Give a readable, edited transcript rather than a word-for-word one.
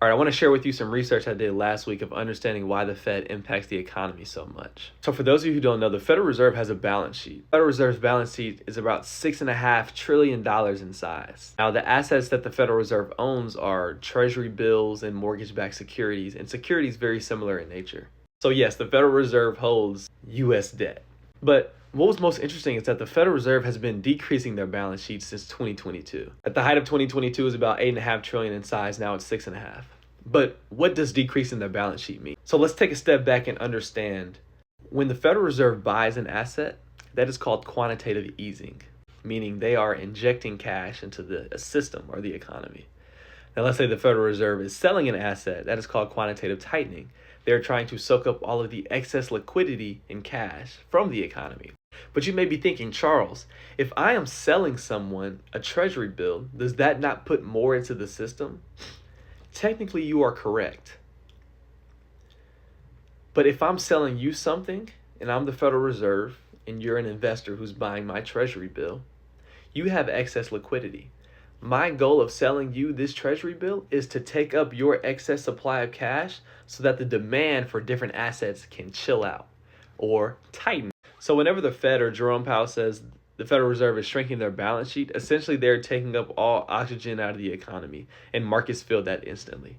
All right, I want to share with you some research I did last week of understanding why the Fed impacts the economy so much. So for those of you who don't know, the Federal Reserve has a balance sheet. The Federal Reserve's balance sheet is about $6.5 trillion in size. Now, the assets that the Federal Reserve owns are treasury bills and mortgage-backed securities, and securities very similar in nature. So yes, the Federal Reserve holds U.S. debt. But what was most interesting is that the Federal Reserve has been decreasing their balance sheet since 2022. At the height of 2022, it was about $8.5 trillion in size. Now it's $6.5. But what does decreasing their balance sheet mean? So let's take a step back and understand when the Federal Reserve buys an asset, that is called quantitative easing, meaning they are injecting cash into the system or the economy. Now, let's say the Federal Reserve is selling an asset, that is called quantitative tightening. They're trying to soak up all of the excess liquidity in cash from the economy. But you may be thinking, Charles, if I am selling someone a treasury bill, does that not put more into the system? Technically, you are correct. But if I'm selling you something and I'm the Federal Reserve and you're an investor who's buying my treasury bill, you have excess liquidity. My goal of selling you this treasury bill is to take up your excess supply of cash so that the demand for different assets can chill out or tighten. So whenever the Fed or Jerome Powell says the Federal Reserve is shrinking their balance sheet, essentially they're taking up all oxygen out of the economy, and markets feel that instantly.